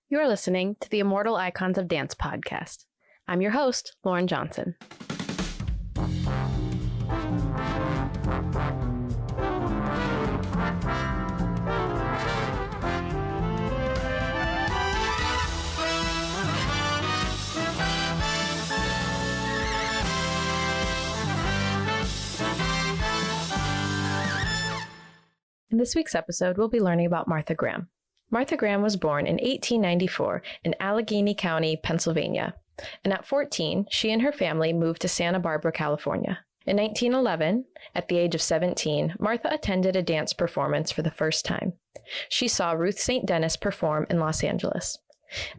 You are listening to the Immortal Icons of Dance podcast. I'm your host, Lauren Johnson. In this week's episode, we'll be learning about Martha Graham. Martha Graham was born in 1894 in Allegheny County, Pennsylvania, and at 14, she and her family moved to Santa Barbara, California. In 1911, at the age of 17, Martha attended a dance performance for the first time. She saw Ruth St. Denis perform in Los Angeles.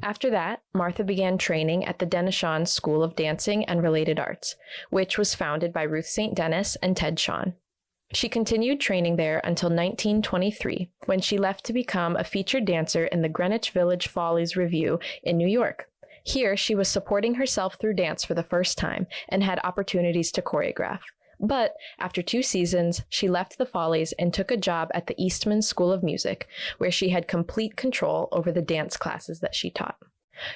After that, Martha began training at the Denishawn School of Dancing and Related Arts, which was founded by Ruth St. Denis and Ted Shawn. She continued training there until 1923, when she left to become a featured dancer in the Greenwich Village Follies Revue in New York. Here, she was supporting herself through dance for the first time and had opportunities to choreograph. But after 2 seasons, she left the Follies and took a job at the Eastman School of Music, where she had complete control over the dance classes that she taught.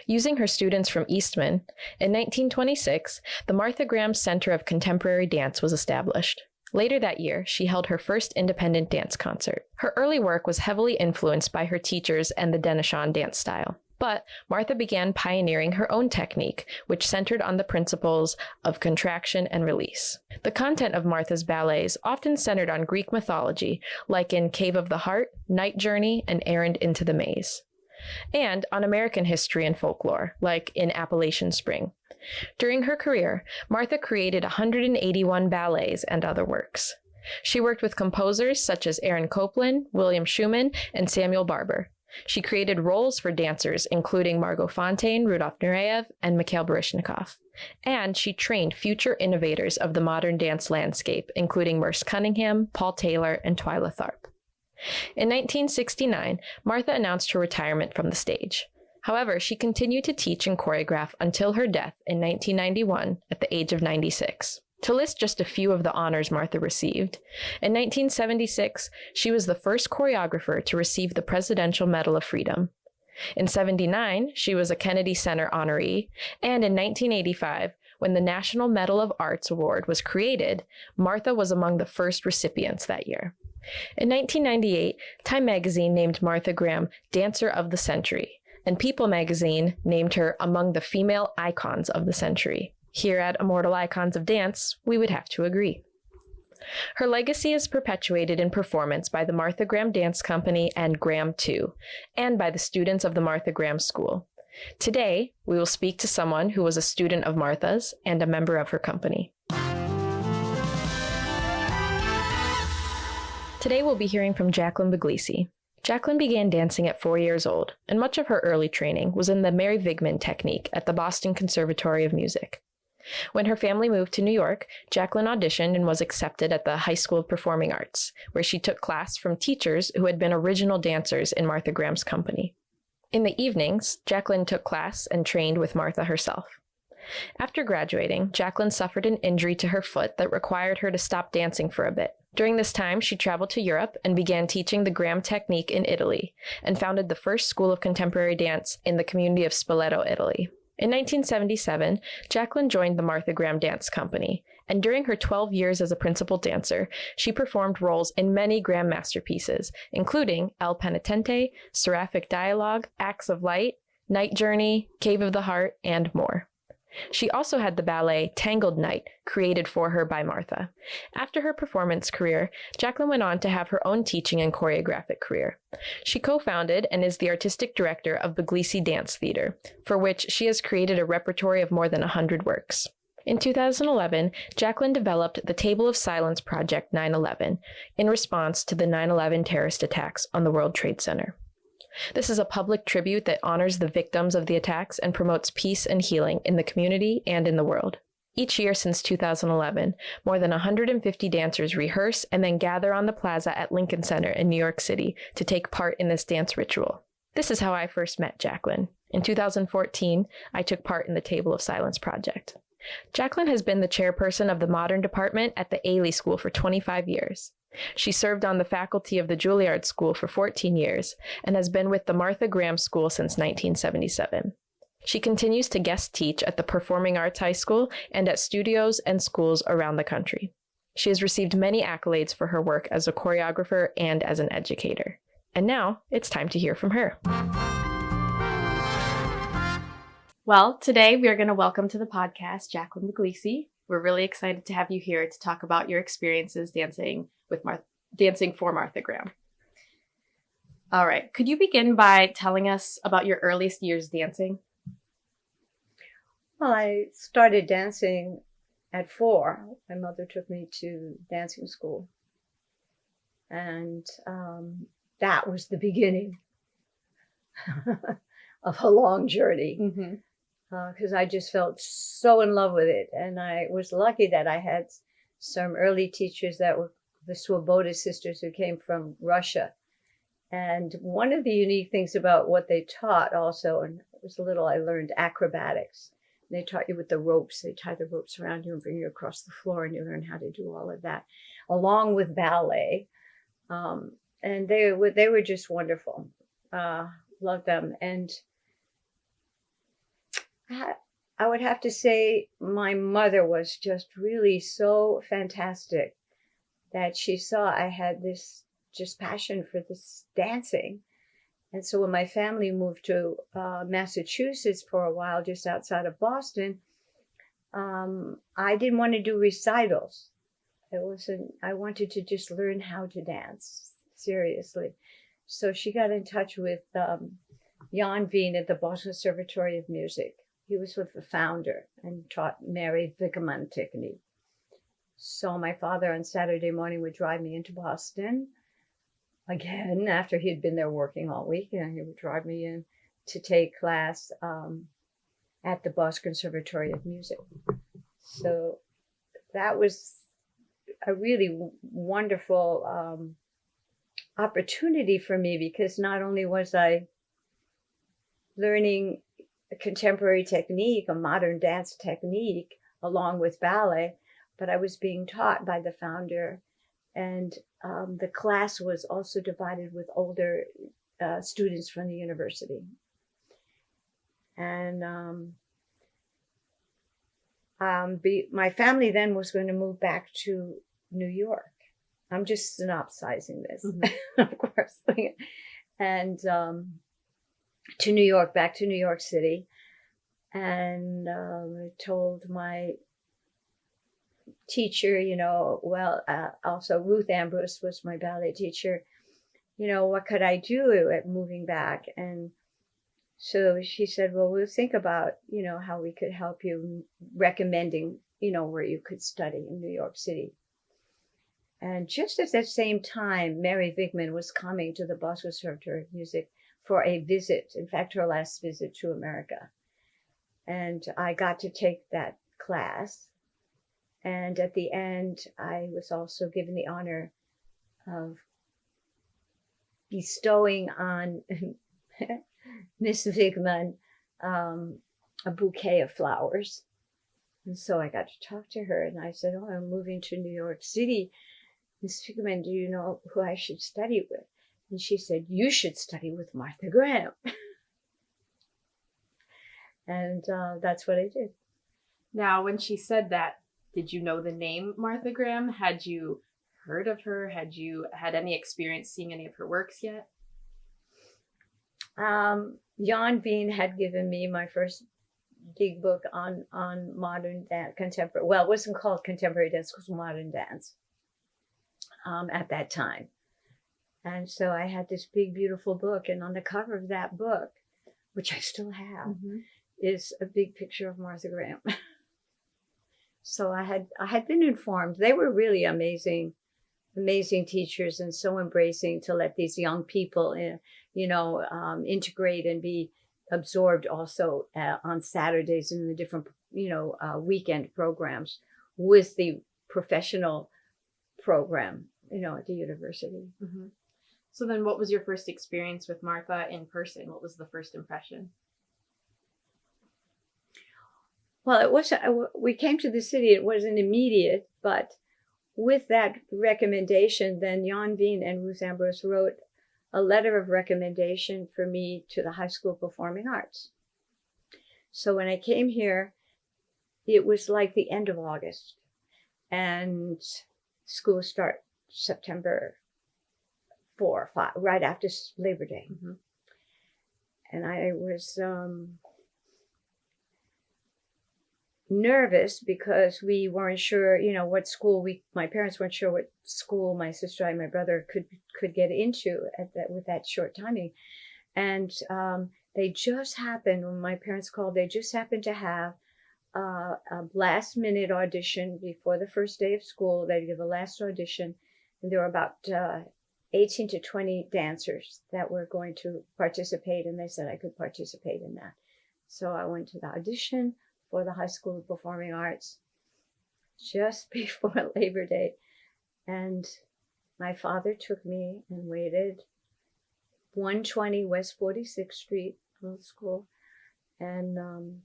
Using her students from Eastman, in 1926, the Martha Graham Center of Contemporary Dance was established. Later that year, she held her first independent dance concert. Her early work was heavily influenced by her teachers and the Denishawn dance style. But Martha began pioneering her own technique, which centered on the principles of contraction and release. The content of Martha's ballets often centered on Greek mythology, like in Cave of the Heart, Night Journey, and Errand into the Maze, and on American history and folklore, like in Appalachian Spring. During her career, Martha created 181 ballets and other works. She worked with composers such as Aaron Copland, William Schumann, and Samuel Barber. She created roles for dancers including Margot Fonteyn, Rudolf Nureyev, and Mikhail Baryshnikov. And she trained future innovators of the modern dance landscape, including Merce Cunningham, Paul Taylor, and Twyla Tharp. In 1969, Martha announced her retirement from the stage. However, she continued to teach and choreograph until her death in 1991 at the age of 96. To list just a few of the honors Martha received, in 1976, she was the first choreographer to receive the Presidential Medal of Freedom. In 1979, she was a Kennedy Center honoree, and in 1985, when the National Medal of Arts Award was created, Martha was among the first recipients that year. In 1998, Time magazine named Martha Graham Dancer of the Century, and People magazine named her among the female icons of the century. Here at Immortal Icons of Dance, we would have to agree. Her legacy is perpetuated in performance by the Martha Graham Dance Company and Graham 2, and by the students of the Martha Graham School. Today, we will speak to someone who was a student of Martha's and a member of her company. Today, we'll be hearing from Jacqulyn Buglisi. Jacqulyn began dancing at 4 years old, and much of her early training was in the Mary Vigman technique at the Boston Conservatory of Music. When her family moved to New York, Jacqulyn auditioned and was accepted at the High School of Performing Arts, where she took class from teachers who had been original dancers in Martha Graham's company. In the evenings, Jacqulyn took class and trained with Martha herself. After graduating, Jacqulyn suffered an injury to her foot that required her to stop dancing for a bit. During this time, she traveled to Europe and began teaching the Graham technique in Italy, and founded the first school of contemporary dance in the community of Spoleto, Italy. In 1977, Jacqulyn joined the Martha Graham Dance Company, and during her 12 years as a principal dancer, she performed roles in many Graham masterpieces, including El Penitente, Seraphic Dialogue, Acts of Light, Night Journey, Cave of the Heart, and more. She also had the ballet Tangled Night, created for her by Martha. After her performance career, Jacqulyn went on to have her own teaching and choreographic career. She co-founded and is the artistic director of Buglisi Dance Theatre, for which she has created a repertoire of more than 100 works. In 2011, Jacqulyn developed the Table of Silence Project 9/11 in response to the 9/11 terrorist attacks on the World Trade Center. This is a public tribute that honors the victims of the attacks and promotes peace and healing in the community and in the world. Each year since 2011, more than 150 dancers rehearse and then gather on the plaza at Lincoln Center in New York City to take part in this dance ritual. This is how I first met Jacqulyn. In 2014, I took part in the Table of Silence project. Jacqulyn has been the chairperson of the Modern Department at the Ailey School for 25 years. She served on the faculty of the Juilliard School for 14 years and has been with the Martha Graham School since 1977. She continues to guest teach at the Performing Arts High School and at studios and schools around the country. She has received many accolades for her work as a choreographer and as an educator. And now it's time to hear from her. Well, today we are going to welcome to the podcast Jacqulyn Buglisi. We're really excited to have you here to talk about your experiences dancing for Martha Graham. All right. Could you begin by telling us about your earliest years dancing? Well, I started dancing at 4. My mother took me to dancing school. And that was the beginning of a long journey. Mm-hmm. Because I just felt so in love with it. And I was lucky that I had some early teachers that were the Swoboda sisters who came from Russia. And one of the unique things about what they taught also, and it was little, I learned acrobatics. They taught you with the ropes. They tie the ropes around you and bring you across the floor, and you learn how to do all of that, along with ballet. And they were just wonderful. Loved them. And I would have to say my mother was just really so fantastic that she saw I had this just passion for this dancing. And so when my family moved to Massachusetts for a while, just outside of Boston, I didn't want to do recitals. I wanted to just learn how to dance, seriously. So she got in touch with Jan Veen at the Boston Conservatory of Music. He was with the founder and taught Mary Wigman technique. So my father on Saturday morning would drive me into Boston again after he'd been there working all week, and he would drive me in to take class at the Boston Conservatory of Music. So that was a really wonderful opportunity for me, because not only was I learning a contemporary technique, a modern dance technique, along with ballet, but I was being taught by the founder. And the class was also divided with older students from the university. And my family then was going to move back to New York. I'm just synopsizing this, mm-hmm. Of course. And to New York, back to New York City. And I told my teacher, also Ruth Ambrose was my ballet teacher, what could I do at moving back? And so she said, well, we'll think about, how we could help you, recommending, where you could study in New York City. And just at that same time, Mary Wigman was coming to the Boston Conservatory of Music for a visit, in fact, her last visit to America. And I got to take that class. And at the end, I was also given the honor of bestowing on Miss Wigman a bouquet of flowers. And so I got to talk to her, and I said, I'm moving to New York City. Miss Wigman, do you know who I should study with? And she said, you should study with Martha Graham. And that's what I did. Now, when she said that, did you know the name Martha Graham? Had you heard of her? Had you had any experience seeing any of her works yet? Jan Veen had given me my first big book on modern dance, contemporary. Well, it wasn't called contemporary dance, it was modern dance at that time. And so I had this big, beautiful book. And on the cover of that book, which I still have, mm-hmm. is a big picture of Martha Graham. So I had been informed. They were really amazing teachers, and so embracing to let these young people, integrate and be absorbed also on Saturdays in the different, weekend programs with the professional program, at the university. Mm-hmm. So then what was your first experience with Martha in person? What was the first impression? Well, we came to the city. It wasn't immediate, but with that recommendation, then Jan Veen and Ruth Ambrose wrote a letter of recommendation for me to the High School of Performing Arts. So when I came here, it was like the end of August, and school start September 4 or 5, right after Labor Day. Mm-hmm. And I was nervous because we weren't sure, what school my parents weren't sure what school my sister and my brother could get into with that short timing. And they just happened, when my parents called, they just happened to have a last minute audition before the first day of school. They'd give a last audition, and there were about 18 to 20 dancers that were going to participate, and they said I could participate in that. So I went to the audition for the High School of Performing Arts just before Labor Day. And my father took me and waited 120 West 46th Street, Middle School. And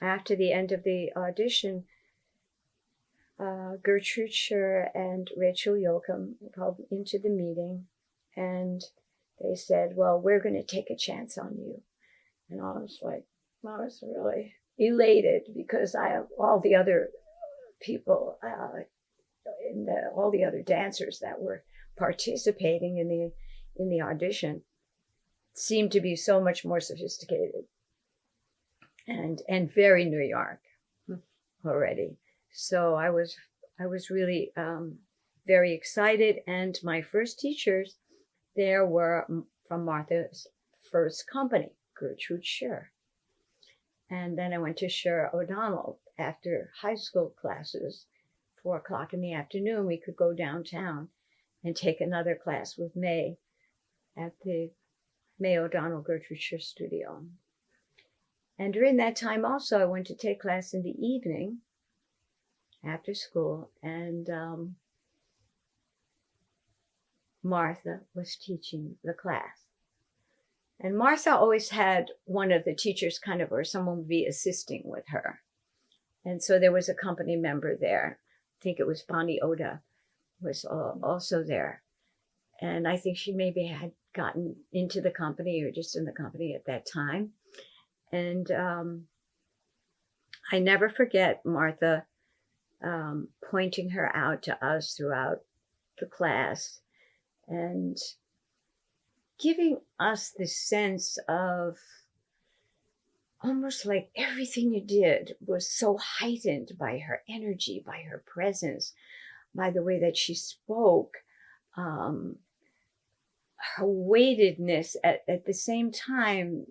after the end of the audition, Gertrude Scher and Rachel Yoakum called into the meeting, and they said, well, we're going to take a chance on you. And I was really elated, because all the other people, all the other dancers that were participating in the audition seemed to be so much more sophisticated and very New York already. So I was really very excited. And my first teachers there were from Martha's first company, Gertrude Scher. And then I went to Scher O'Donnell after high school classes. 4 o'clock in the afternoon, we could go downtown and take another class with May at the May O'Donnell Gertrude Scher studio. And during that time also, I went to take class in the evening after school, and Martha was teaching the class. And Martha always had one of the teachers or someone would be assisting with her. And so there was a company member there. I think it was Bonnie Oda was also there. And I think she maybe had gotten into the company or just in the company at that time. And I never forget Martha pointing her out to us throughout the class and giving us this sense of almost like everything you did was so heightened by her energy, by her presence, by the way that she spoke, her weightedness. At the same time,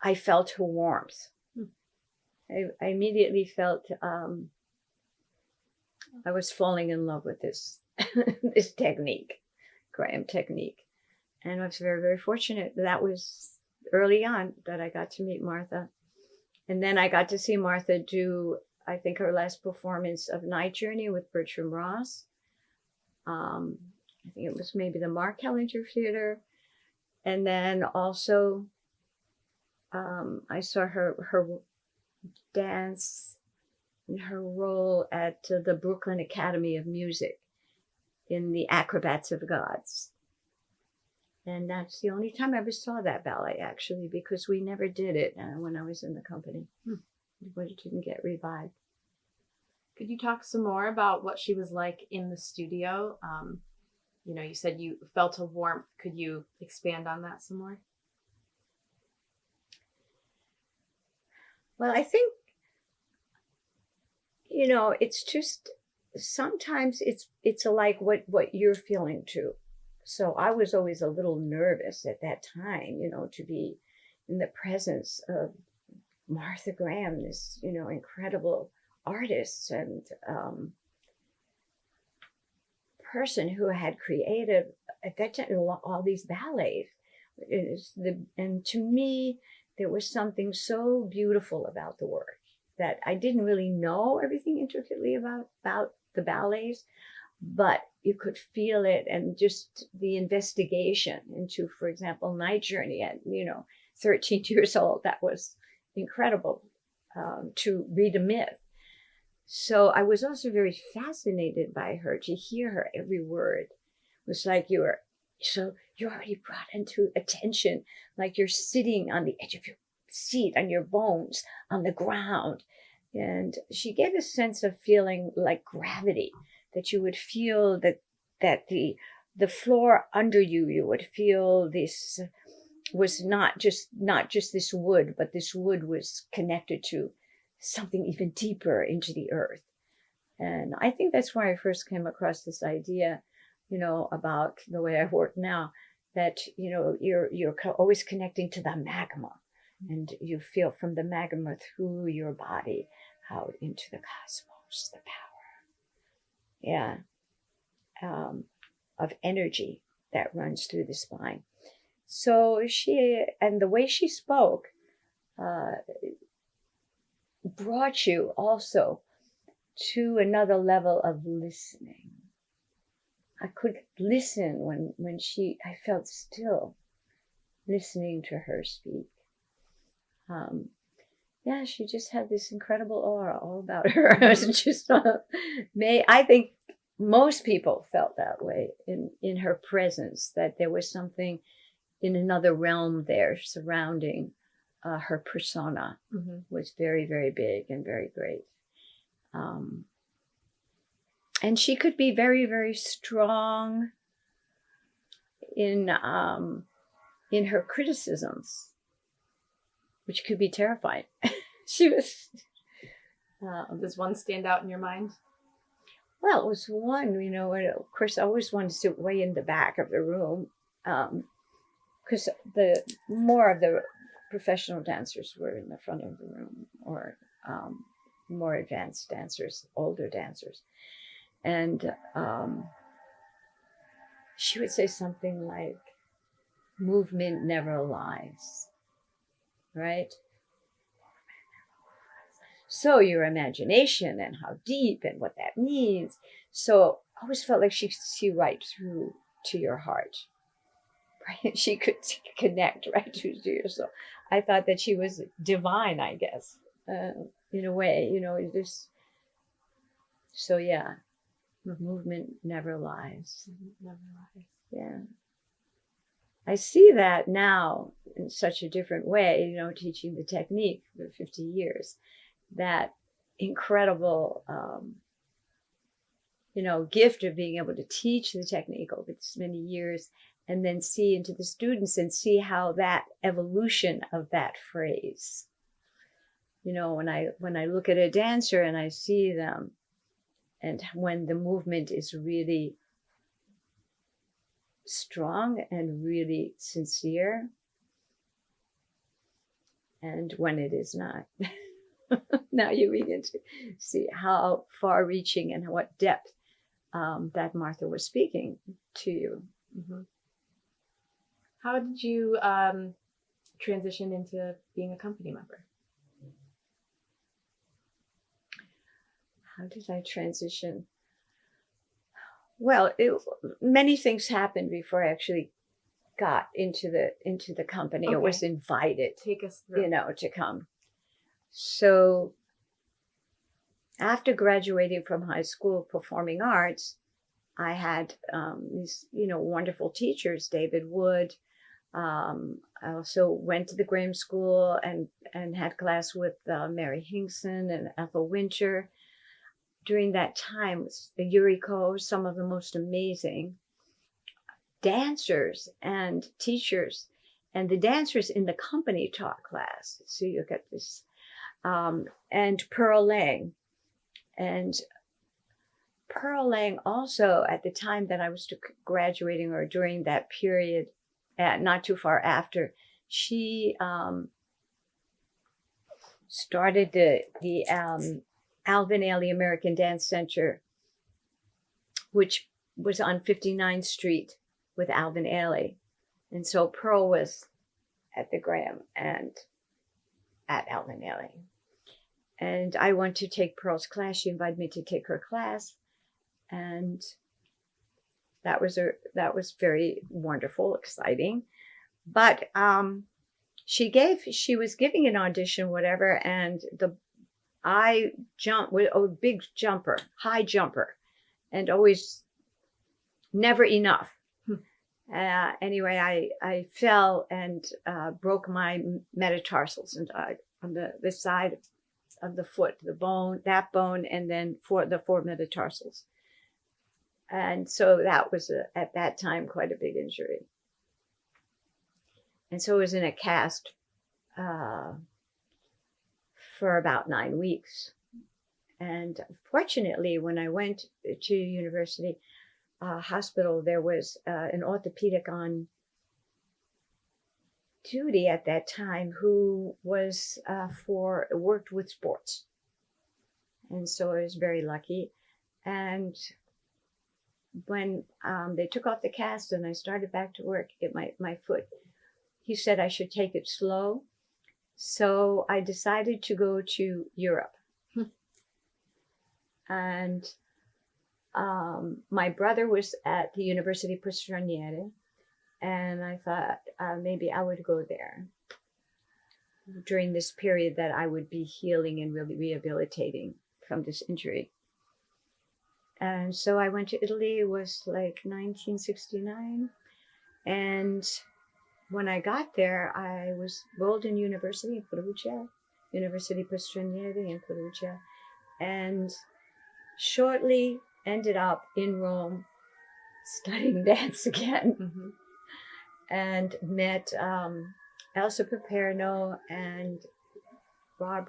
I felt her warmth. I immediately felt I was falling in love with this this technique, Graham technique. And I was very, very fortunate. That was early on that I got to meet Martha. And then I got to see Martha do, I think, her last performance of Night Journey with Bertram Ross. I think it was maybe the Mark Hellinger Theater. And then also I saw her dance in her role at the Brooklyn Academy of Music in the Acrobats of Gods. And that's the only time I ever saw that ballet, actually, because we never did it when I was in the company. But it didn't get revived. Could you talk some more about what she was like in the studio? You said you felt a warmth. Could you expand on that some more? Well, I think, it's just, sometimes it's like what you're feeling too. So I was always a little nervous at that time, to be in the presence of Martha Graham, this, incredible artist and person who had created at that time all these ballets. And to me, there was something so beautiful about the work that I didn't really know everything intricately about the ballets, but you could feel it, and just the investigation into, for example, Night Journey at 13 years old. That was incredible to read a myth. So I was also very fascinated by her, to hear her every word. It was like you're already brought into attention, like you're sitting on the edge of your seat, on your bones, on the ground. And she gave a sense of feeling like gravity, that you would feel that the floor under you, you would feel this was not just this wood, but this wood was connected to something even deeper into the earth. And I think that's why I first came across this idea, about the way I work now, that, you're always connecting to the magma, and you feel from the magma through your body out into the cosmos, the power, of energy that runs through the spine. So and the way she spoke, brought you also to another level of listening. I could listen when I felt still listening to her speak. She just had this incredible aura all about her. It was just, I think most people felt that way in her presence, that there was something in another realm there surrounding her persona. Was very, very big and very great. And she could be very, very strong in her criticisms, which could be terrifying. She was. Does one stand out in your mind? Well, it was one, and of course, I always wanted to sit way in the back of the room, because the more of the professional dancers were in the front of the room, or more advanced dancers, older dancers. And she would say something like, movement never lies, right? So your imagination and how deep and what that means. So I always felt like she could see right through to your heart, right? She could connect right to your soul. I thought that she was divine, I guess, in a way, so yeah, movement never lies. Never lies. Yeah. I see that now in such a different way, teaching the technique for 50 years, that incredible, gift of being able to teach the technique over this many years, and then see into the students and see how that evolution of that phrase, when I look at a dancer and I see them, and when the movement is really strong and really sincere, and when it is not. Now you begin to see how far-reaching and what depth that Martha was speaking to you. Mm-hmm. How did you transition into being a company member? How did I transition? Well, many things happened before I actually got into the company. Okay. I was invited. Take us through. To come. So after graduating from high school performing arts, I had these, wonderful teachers, David Wood. I also went to the Graham School and had class with Mary Hinkson and Ethel Winter. During that time, Yuriko, some of the most amazing dancers and teachers, and the dancers in the company taught class. So you get this, and Pearl Lang. And Pearl Lang also, at the time that I was graduating, or during that period, not too far after, she started the Alvin Ailey American Dance Center, which was on 59th Street with Alvin Ailey. And so Pearl was at the Graham and at Alvin Ailey. And I went to take Pearl's class. She invited me to take her class. And that was very wonderful, exciting. But she was giving an audition, whatever, and I jumped with a big jumper, high jumper, and always never enough. Anyway, I fell and broke my metatarsals and on the side of the foot, that bone, and then the four metatarsals. And so that was, at that time, quite a big injury. And so I was in a cast for about 9 weeks. And fortunately, when I went to university hospital, there was an orthopedic on duty at that time who was worked with sports. And so I was very lucky. And when they took off the cast and I started back to work, my foot, he said I should take it slow. So I decided to go to Europe. And my brother was at the University Straniere, and I thought maybe I would go there during this period that I would be healing and really rehabilitating from this injury. And so I went to Italy. It was like 1969. And when I got there, I was enrolled in University in Perugia, University Straniere in Perugia, and shortly ended up in Rome studying dance again. Mm-hmm. And met Elsa Paperno and Bob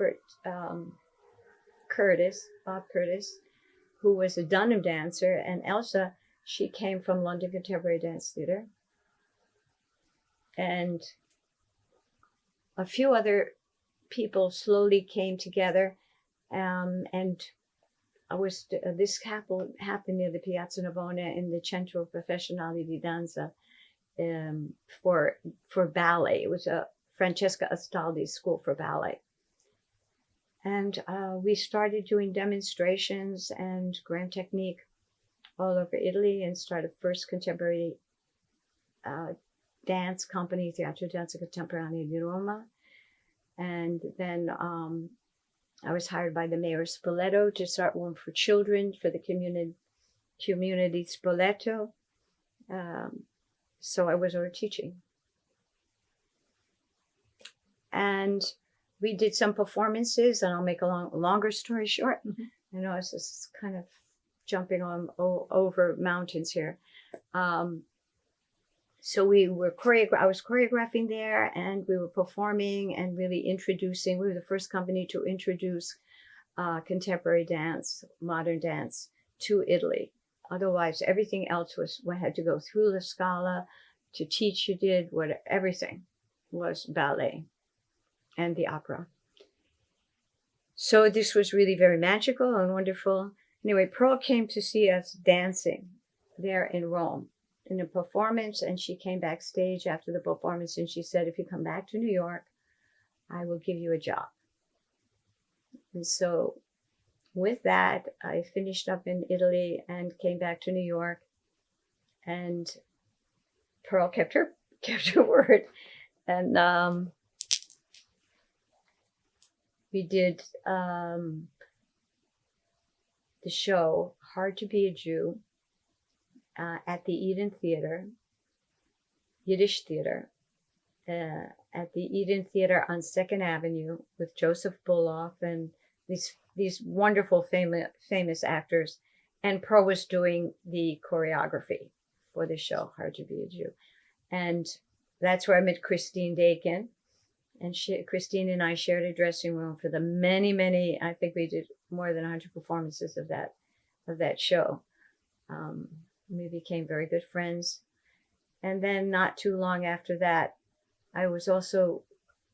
Curtis, who was a Dunham dancer. And Elsa, she came from London Contemporary Dance Theatre. And a few other people slowly came together. And this happened near the Piazza Navona in the Centro Professionale di Danza for ballet. It was a Francesca Astaldi's school for ballet. And we started doing demonstrations and grand technique all over Italy and started first contemporary dance company, Teatro Danza Contemporanea di Roma. And then I was hired by the Mayor of Spoleto to start one for children for the community Spoleto. So I was over teaching. And we did some performances, and I'll make a longer story short. Mm-hmm. I know it's just kind of jumping over mountains here. So we were I was choreographing there, and we were performing and really introducing. We were the first company to introduce contemporary dance, modern dance to Italy. Otherwise, everything else had to go through the Scala. To teach, you did everything was ballet and the opera. So this was really very magical and wonderful. Anyway, Pearl came to see us dancing there in Rome in a performance, and she came backstage after the performance and she said, if you come back to New York, I will give you a job. And so with that, I finished up in Italy and came back to New York, and Pearl kept her word. And we did the show Hard to Be a Jew at the Eden Theater, Yiddish Theater, at the Eden Theater on 2nd Avenue with Joseph Bulloff and these wonderful famous actors. And Pearl was doing the choreography for the show Hard to Be a Jew. And that's where I met Christine Dakin. And Christine and I shared a dressing room for the many, I think we did more than 100 performances of that show. We became very good friends. And then not too long after that, I was also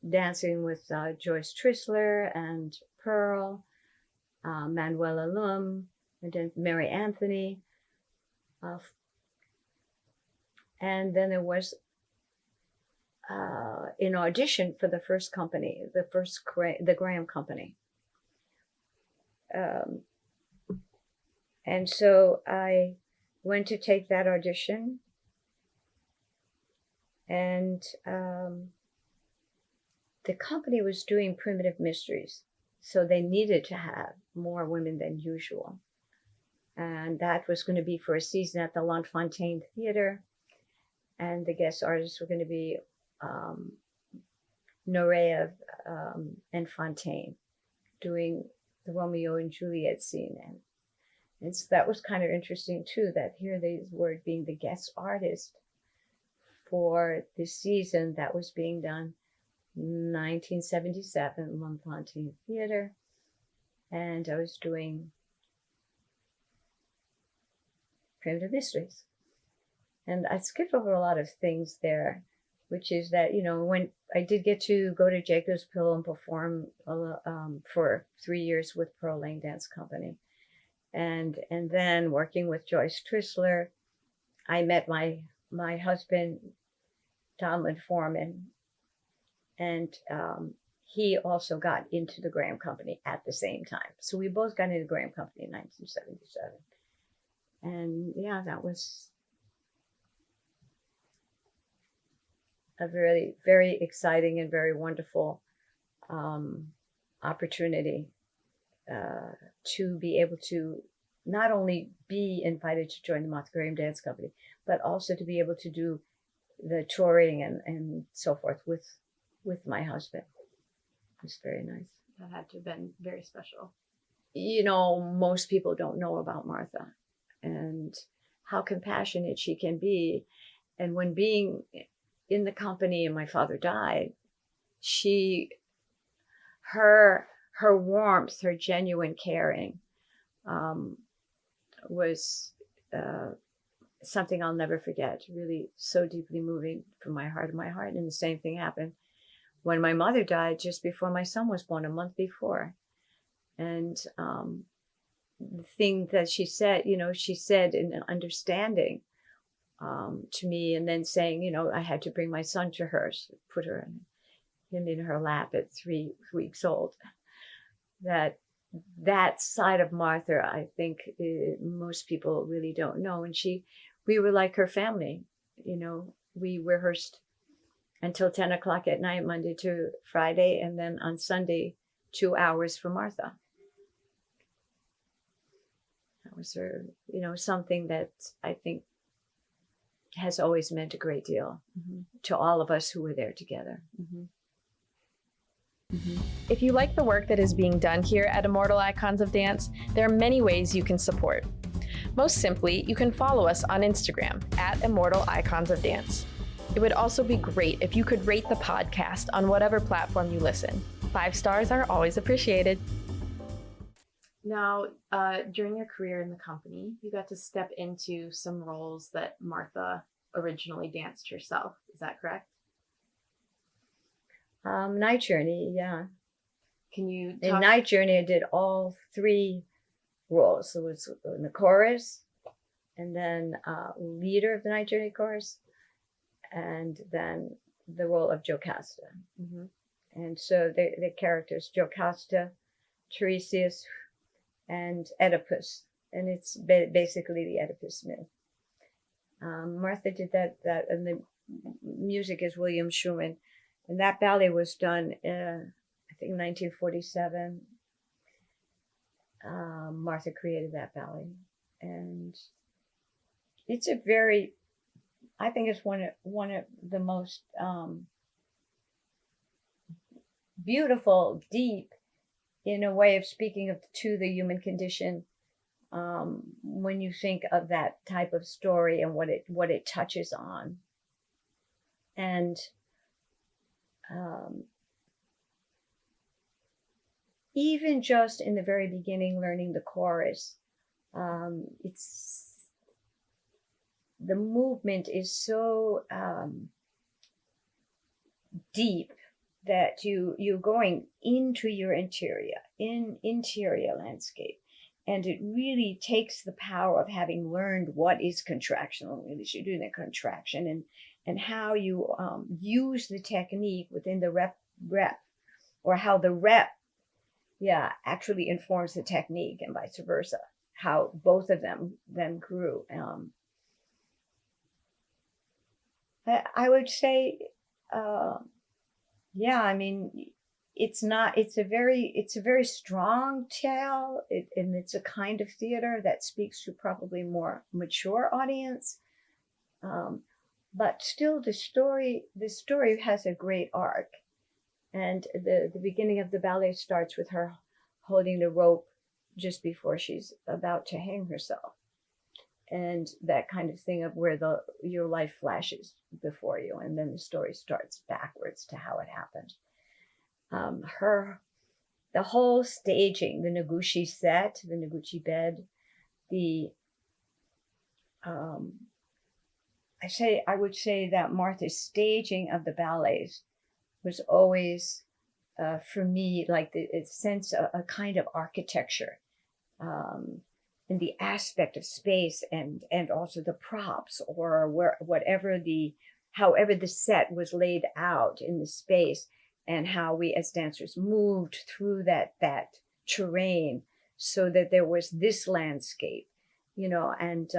dancing with Joyce Trissler and Pearl, Manuela Lum, and then Mary Anthony. And then there was an audition for the first company, the Graham Company. And so I went to take that audition, and the company was doing Primitive Mysteries. So they needed to have more women than usual. And that was going to be for a season at the L'Enfontaine Theatre. And the guest artists were going to be Norea and Fontaine doing the Romeo and Juliet scene. And so that was kind of interesting too, that here they were being the guest artist for this season that was being done 1977, L'Enfontaine Theatre. And I was doing Primitive Mysteries. And I skipped over a lot of things there, which is that, you know, when I did get to go to Jacob's Pillow and perform for 3 years with Pearl Lane Dance Company. And then working with Joyce Trissler, I met my husband, Donald Foreman, and he also got into the Graham Company at the same time. So we both got into the Graham Company in 1977. And yeah, that was a very, very exciting and very wonderful opportunity to be able to not only be invited to join the Martha Graham Dance Company, but also to be able to do the touring and so forth with my husband. It was very nice. That had to have been very special. You know, most people don't know about Martha and how compassionate she can be. And when being in the company and my father died, her warmth, her genuine caring was something I'll never forget. Really so deeply moving from my heart to my heart. And the same thing happened when my mother died just before my son was born, a month before. And the thing that she said, you know, she said in understanding to me, and then saying, you know, I had to bring my son to her, so put him in her lap at 3 weeks old. That side of Martha, I think most people really don't know. And we were like her family. You know, we rehearsed until 10 o'clock at night, Monday to Friday, and then on Sunday, 2 hours for Martha. That was her, you know, something that I think has always meant a great deal to all of us who were there together. If you like the work that is being done here at Immortal Icons of Dance, there are many ways you can support. Most simply, you can follow us on Instagram at Immortal Icons of Dance. It would also be great if you could rate the podcast on whatever platform you listen. 5 stars are always appreciated. Now, during your career in the company, you got to step into some roles that Martha originally danced herself. Is that correct? Night Journey, yeah. Can you talk? In Night Journey, I did all 3 roles. So it was in the chorus, and then leader of the Night Journey chorus, and then the role of Jocasta. And so the characters, Jocasta, Tiresias, and Oedipus. And it's basically the Oedipus myth. Martha did that, and the music is William Schumann. And that ballet was done, I think, 1947. Martha created that ballet. And it's I think it's one of the most beautiful, deep, in a way of speaking to the human condition, when you think of that type of story and what it touches on. And even just in the very beginning, learning the chorus, the movement is so deep that you're going into your interior landscape. And it really takes the power of having learned what is contraction, what really should do the contraction, and how you use the technique within the rep, or how the rep, actually informs the technique, and vice versa, how both of them then grew. I would say, I mean, it's not, it's a very strong tale, and it's a kind of theater that speaks to probably more mature audience. But still the story has a great arc. And the beginning of the ballet starts with her holding the rope just before she's about to hang herself. And that kind of thing of where your life flashes before you, and then the story starts backwards to how it happened. The whole staging, the Noguchi set, the Noguchi bed, I would say that Martha's staging of the ballets was always, for me, like the sense of a kind of architecture, and the aspect of space, and also the props, or however the set was laid out in the space, and how we as dancers moved through that terrain, so that there was this landscape, and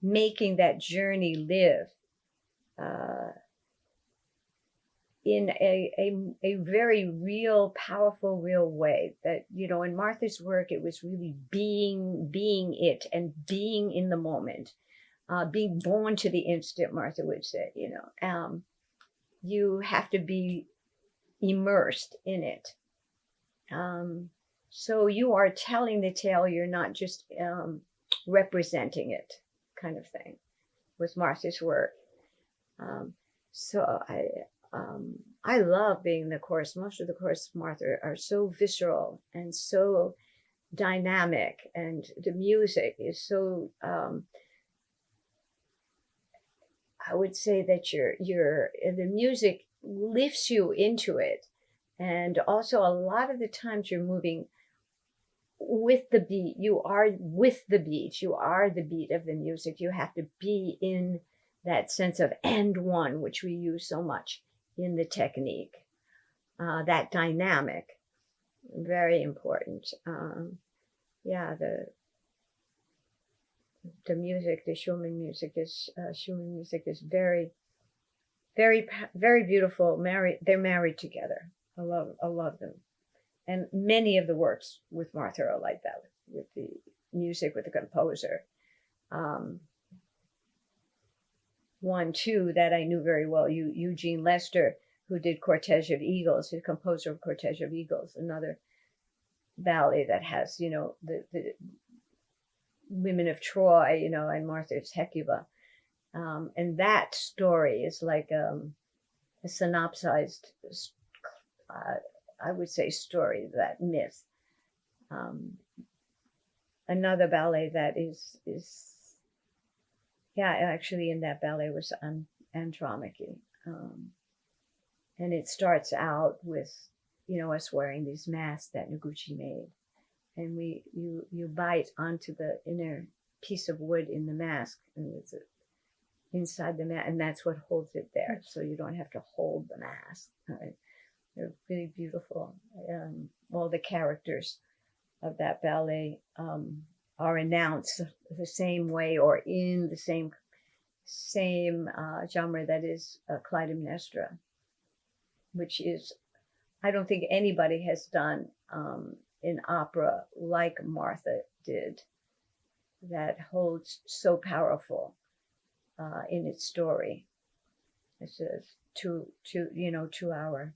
making that journey live in a very real, powerful, real way. That, in Martha's work, it was really being it, and being in the moment, being born to the instant, Martha would say. You have to be immersed in it. So you are telling the tale, you're not just representing it, kind of thing, with Martha's work. So I love being in the chorus. Most of the chorus of Martha are so visceral and so dynamic, and the music is so, I would say that the music lifts you into it. And also a lot of the times you're moving with the beat. You are with the beat. You are the beat of the music. You have to be in that sense of and one, which we use so much in the technique. That dynamic, very important. The music, the Schumann music is very, very, very beautiful. They're married together. I love them. And many of the works with Martha are like that, with the music, with the composer. One, too, that I knew very well, Eugene Lester, who did Cortege of Eagles, the composer of Cortege of Eagles, another ballet that has, the women of Troy, and Martha's Hecuba. And that story is like a synopsized, I would say, story, that myth. Another ballet that is actually in that ballet was Andromache. And it starts out with, us wearing these masks that Noguchi made. And you bite onto the inner piece of wood in the mask, and it's inside the mask, and that's what holds it there. So you don't have to hold the mask. Right? They're really beautiful. All the characters of that ballet are announced the same way, or in the same genre, that is Clytemnestra, which is, I don't think anybody has done in opera like Martha did, that holds so powerful in its story. It's a 2-hour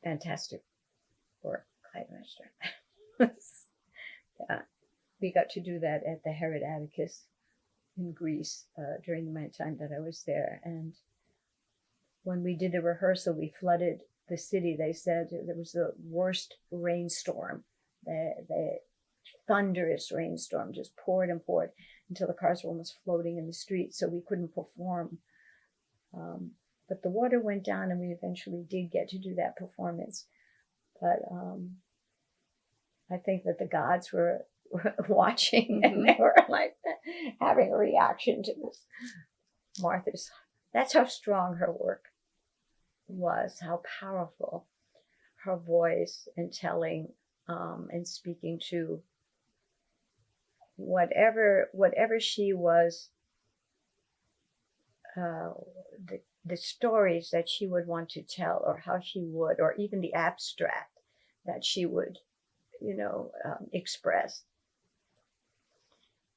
fantastic work, Clytemnestra. Yeah, we got to do that at the Herod Atticus in Greece during my time that I was there. And when we did the rehearsal, we flooded the city. They said there was the worst rainstorm, the thunderous rainstorm, just poured and poured until the cars were almost floating in the street, so we couldn't perform. But the water went down, and we eventually did get to do that performance. But I think that the gods were watching, and they were like having a reaction to this. Martha's, that's how strong her work was, how powerful her voice and telling and speaking to whatever she was, the stories that she would want to tell, or how she would, or even the abstract that she would, express.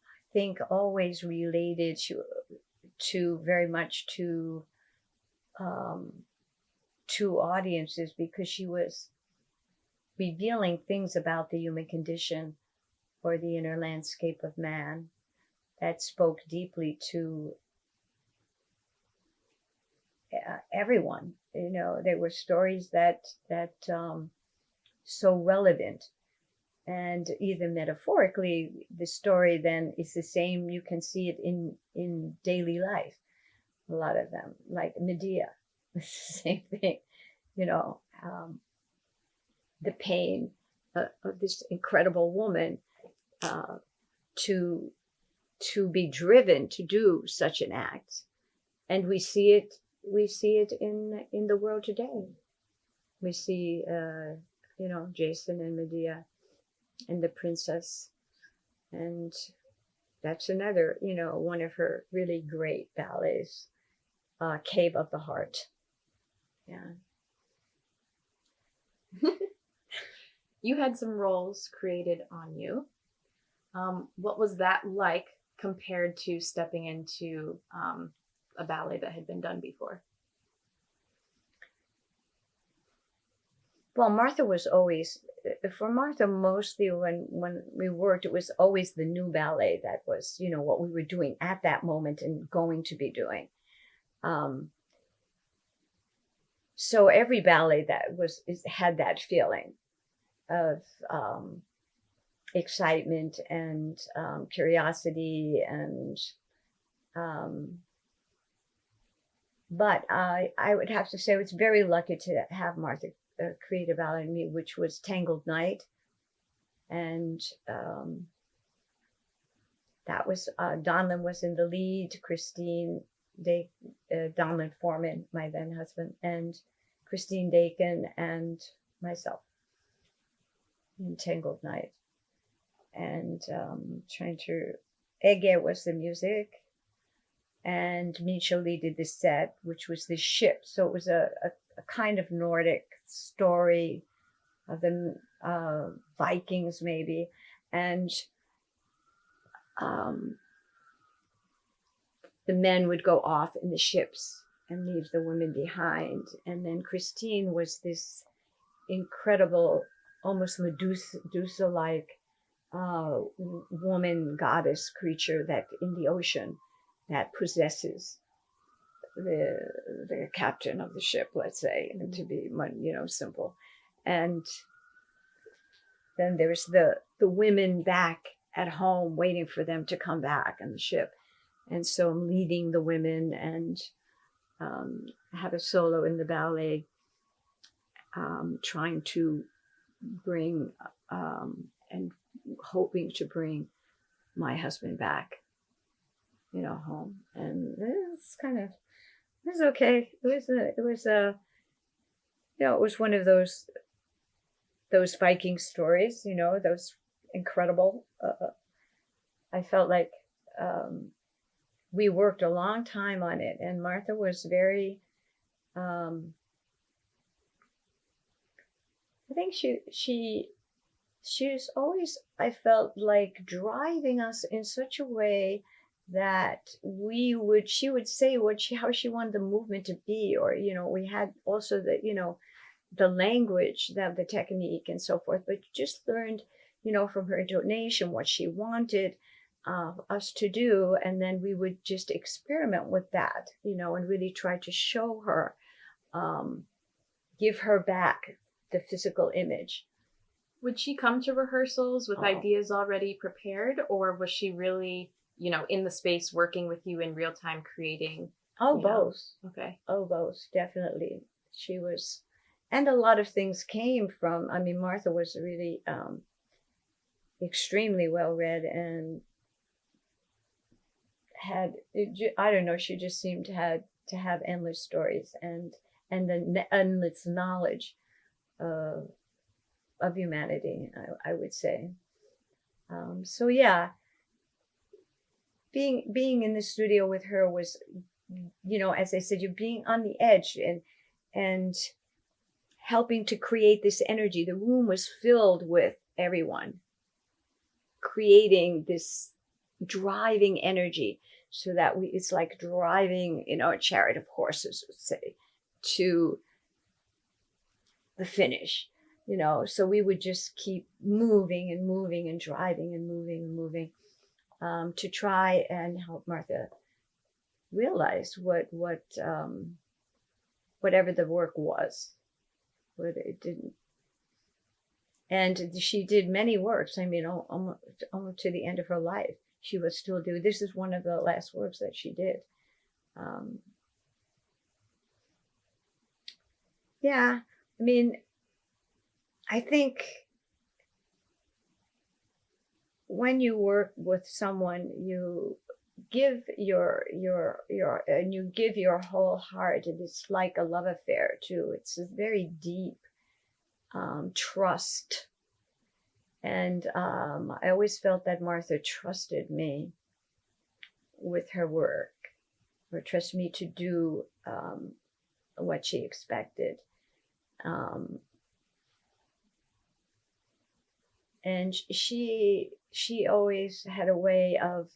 I think always related to very much to audiences, because she was revealing things about the human condition or the inner landscape of man that spoke deeply to everyone. There were stories that so relevant, and either metaphorically, the story then is the same. You can see it in daily life. A lot of them, like Medea, it's the same thing. The pain of this incredible woman to be driven to do such an act, and we see it in the world today. We see Jason and Medea and the princess, and that's another one of her really great ballets, Cave of the Heart. Yeah. You had some roles created on you. What was that like compared to stepping into a ballet that had been done before? Well, Martha was always, for Martha, mostly when we worked, it was always the new ballet that was, what we were doing at that moment and going to be doing. So every ballet that had that feeling of excitement and curiosity, and but I would have to say I was very lucky to have Martha create a ballet in me, which was Tangled Night, and that was Donlin was in the lead, Christine Donlin Foreman, my then husband, and Christine Dakin, and myself in Tangled Night. And Ege was the music, and Michel Lee did the set, which was the ship. So it was a kind of Nordic story of the Vikings, maybe, and the men would go off in the ships and leave the women behind. And then Christine was this incredible, almost Medusa-like woman, goddess creature that in the ocean that possesses the captain of the ship, let's say, to be simple. And then there's the women back at home waiting for them to come back on the ship. And so I'm leading the women, and have a solo in the ballet, trying to bring and hoping to bring my husband back, home. And it was okay. It was one of those Viking stories, those incredible. I felt like we worked a long time on it, and Martha was very. I think she was always, I felt like, driving us in such a way that she would say how she wanted the movement to be, or we had also the language, the technique and so forth, but just learned from her intonation what she wanted us to do, and then we would just experiment with that, and really try to show her, give her back the physical image. Would she come to rehearsals with ideas already prepared, or was she really, in the space working with you in real time creating? Both. Okay. Both, definitely. She was, and a lot of things came from, Martha was really extremely well read, and had, I don't know, she just seemed to have endless stories and the endless knowledge of humanity, I would say. So yeah, being in the studio with her was as I said, you're being on the edge and helping to create this energy. The room was filled with everyone creating this driving energy, so that it's like driving, a chariot of horses, would say, to the finish, so we would just keep moving and moving and driving and moving and moving, to try and help Martha realize whatever the work was, what it didn't. And she did many works. I mean, almost to the end of her life, she would still do. This is one of the last works that she did. Yeah, I mean, I think when you work with someone, you give your whole heart. It's like a love affair too. It's a very deep trust. And I always felt that Martha trusted me with her work, or trusted me to do what she expected. And she always had a way of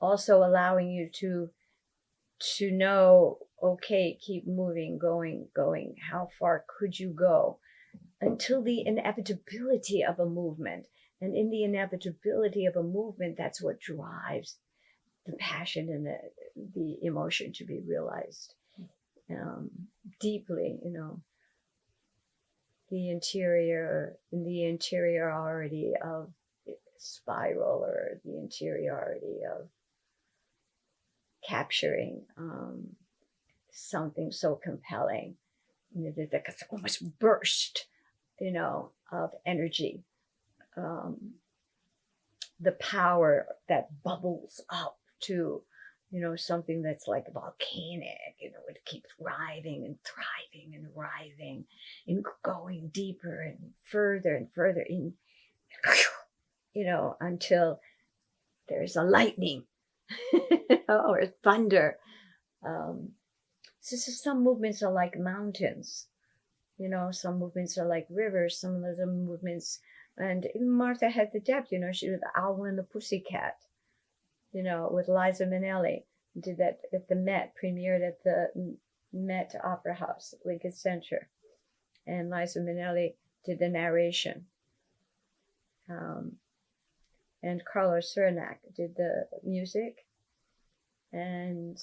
also allowing you to know, okay, keep moving, going. How far could you go? Until the inevitability of a movement. And in the inevitability of a movement, that's what drives the passion and the emotion to be realized deeply, the interiority of spiral, or the interiority of capturing something so compelling, that it's almost burst, of energy, the power that bubbles up to, something that's like volcanic, it keeps writhing and thriving and writhing and going deeper and further in, until there's a lightning, or thunder. So some movements are like mountains. Some movements are like rivers, some of the movements, and Martha had the depth, she did The Owl and the Pussycat, with Liza Minnelli, did that at the Met, premiered at the Met Opera House, Lincoln Center, and Liza Minnelli did the narration, and Carlos Cernak did the music, and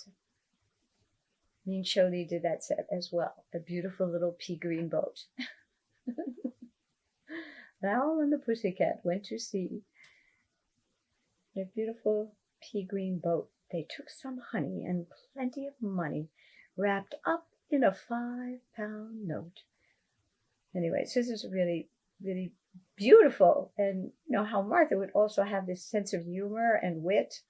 Min Choli did that set as well. A beautiful little pea green boat. The Owl and the Pussycat went to sea. A beautiful pea green boat. They took some honey and plenty of money wrapped up in a 5-pound note. Anyway, so this is really, really beautiful. And how Martha would also have this sense of humor and wit.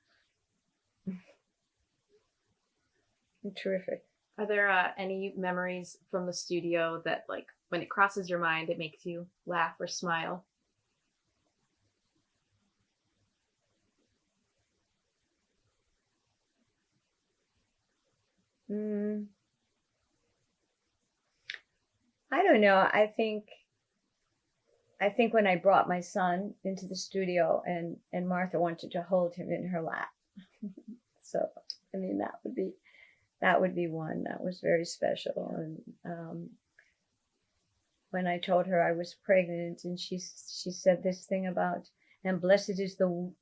Terrific. Are there any memories from the studio that, like, when it crosses your mind, it makes you laugh or smile? I don't know. I think when I brought my son into the studio and Martha wanted to hold him in her lap. So, I mean, that would be one that was very special. And when I told her I was pregnant, and she said this thing about, and blessed is the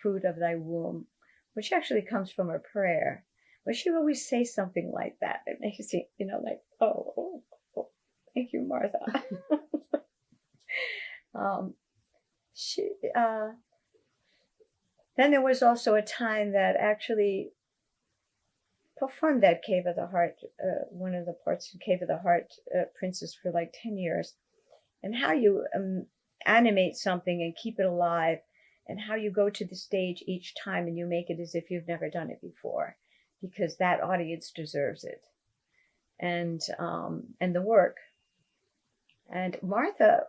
fruit of thy womb, which actually comes from a prayer. But she would always say something like that. It makes you, like, oh, thank you, Martha. Then there was also a time that actually performed that Cave of the Heart, one of the parts of Cave of the Heart, Princess, for like 10 years. And how you animate something and keep it alive, and how you go to the stage each time and you make it as if you've never done it before, because that audience deserves it. And the work. And Martha,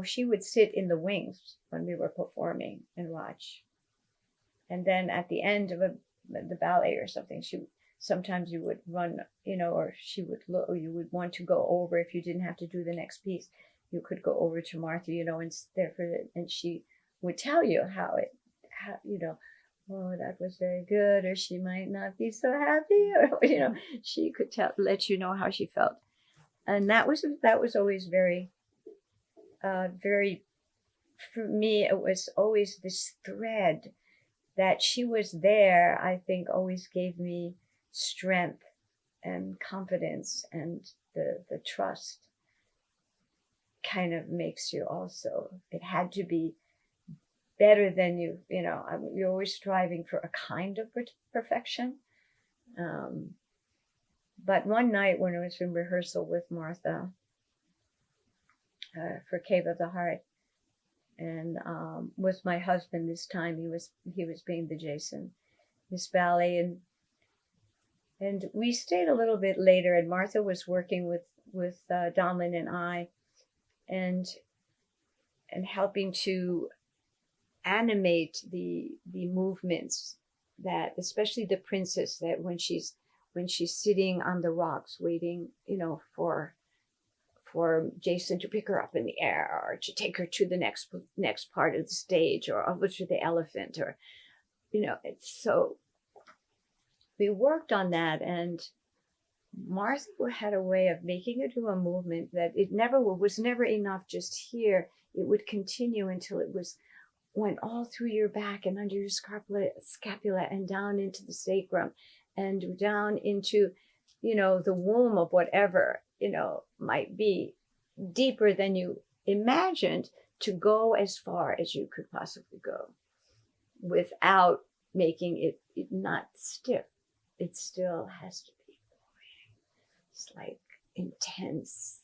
she would sit in the wings when we were performing and watch. And then at the end of the ballet or something, sometimes you would run, or she would look, or you would want to go over if you didn't have to do the next piece. You could go over to Martha, and there for it, and she would tell you how, oh, that was very good, or she might not be so happy, or she could let you know how she felt, and that was always very, very, for me, it was always this thread that she was there. I think always gave me strength and confidence, and the trust kind of makes you also. It had to be better than you're always striving for a kind of perfection. But one night when I was in rehearsal with Martha for Cave of the Heart, and with my husband this time, he was being the Jason, Miss Ballet, and we stayed a little bit later, and Martha was working with Donlin and I, and helping to animate the movements, that especially the princess, that when she's sitting on the rocks waiting, for Jason to pick her up in the air, or to take her to the next part of the stage, or over to the elephant, or it's so. We worked on that, and Martha had a way of making her do a movement that it was never enough just here. It would continue until it went all through your back and under your scapula and down into the sacrum and down into, the womb of whatever, might be deeper than you imagined, to go as far as you could possibly go without making it not stiff. It still has to be moving. It's like intense,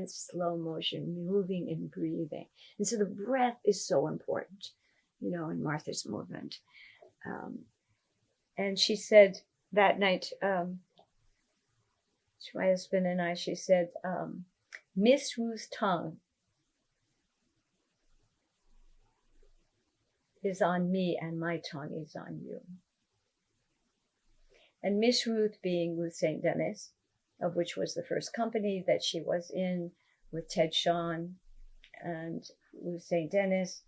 slow motion, moving and breathing. And so the breath is so important, in Martha's movement. And she said that night, to my husband and I, she said, Miss Ruth's tongue is on me and my tongue is on you. And Miss Ruth being Ruth St. Denis, of which was the first company that she was in with Ted Shawn and Ruth St. Denis.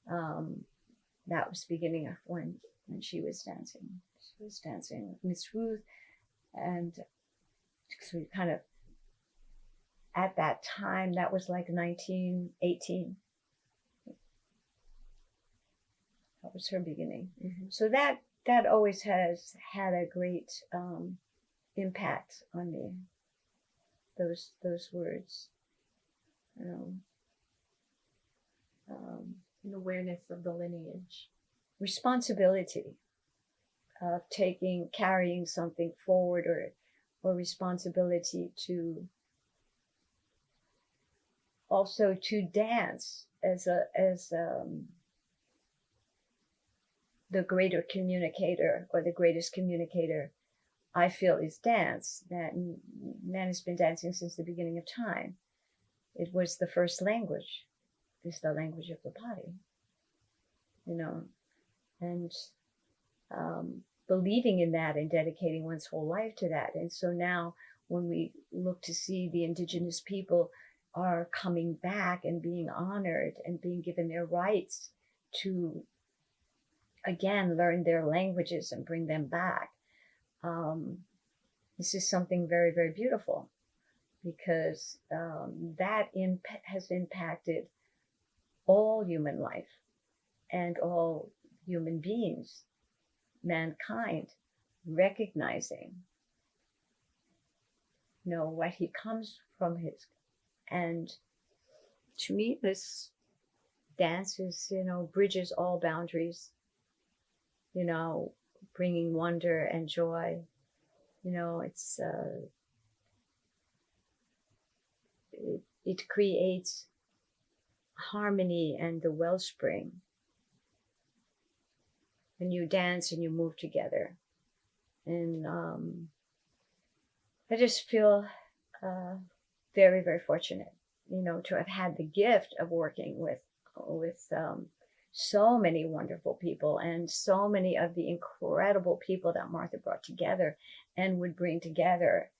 That was the beginning of when she was dancing. She was dancing with Miss Ruth, and so we kind of, at that time, that was like 1918. That was her beginning. Mm-hmm. So that always has had a great impact on me. Those words, an awareness of the lineage, responsibility of carrying something forward, or responsibility to also to dance as the greater communicator, or the greatest communicator, I feel, is dance. That man has been dancing since the beginning of time. It was the first language. It's the language of the body, and believing in that and dedicating one's whole life to that. And so now when we look to see the indigenous people are coming back and being honored and being given their rights to, again, learn their languages and bring them back, this is something very, very beautiful, because that has impacted all human life and all human beings, mankind, recognizing, what he comes from his. And to me, this dance is, bridges all boundaries, bringing wonder and joy. It's it creates harmony and the wellspring. And you dance and you move together. And I just feel very, very fortunate, to have had the gift of working with so many wonderful people, and so many of the incredible people that Martha brought together and would bring together.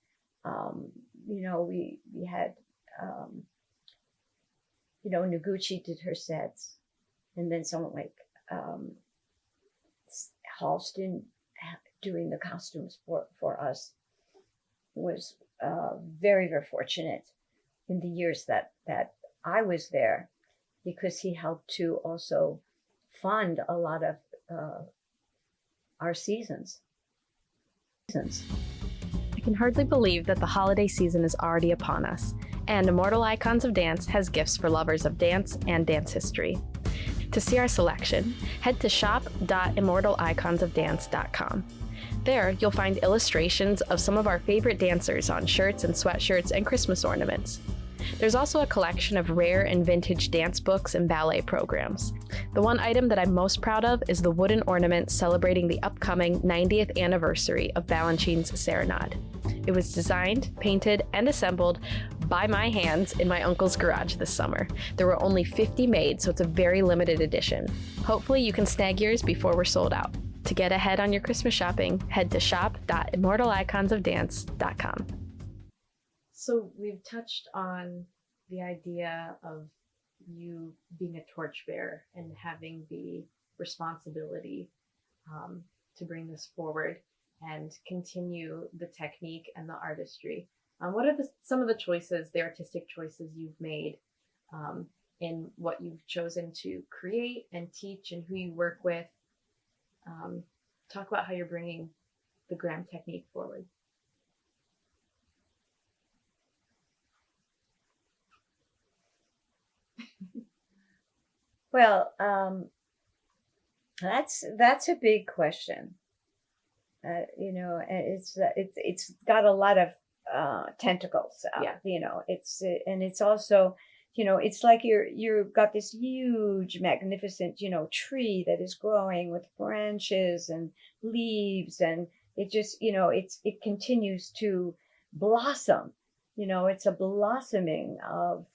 We had, Noguchi did her sets, and then someone like Halston doing the costumes for us was very, very fortunate in the years that I was there, because he helped to also fund a lot of our seasons. I can hardly believe that the holiday season is already upon us, and Immortal Icons of Dance has gifts for lovers of dance and dance history. To see our selection, head to shop.immortaliconsofdance.com. There, you'll find illustrations of some of our favorite dancers on shirts and sweatshirts and Christmas ornaments. There's also a collection of rare and vintage dance books and ballet programs. The one item that I'm most proud of is the wooden ornament celebrating the upcoming 90th anniversary of Balanchine's Serenade. It was designed, painted, and assembled by my hands in my uncle's garage this summer. There were only 50 made, so it's a very limited edition. Hopefully you can snag yours before we're sold out. To get ahead on your Christmas shopping, head to shop.immortaliconsofdance.com. So we've touched on the idea of you being a torchbearer and having the responsibility to bring this forward and continue the technique and the artistry. What are some of the choices, the artistic choices you've made in what you've chosen to create and teach and who you work with? Talk about how you're bringing the Graham technique forward. Well, that's a big question. It's got a lot of tentacles. Yeah. It's also, it's like you've got this huge, magnificent, tree that is growing with branches and leaves, and it just, it continues to blossom. It's a blossoming of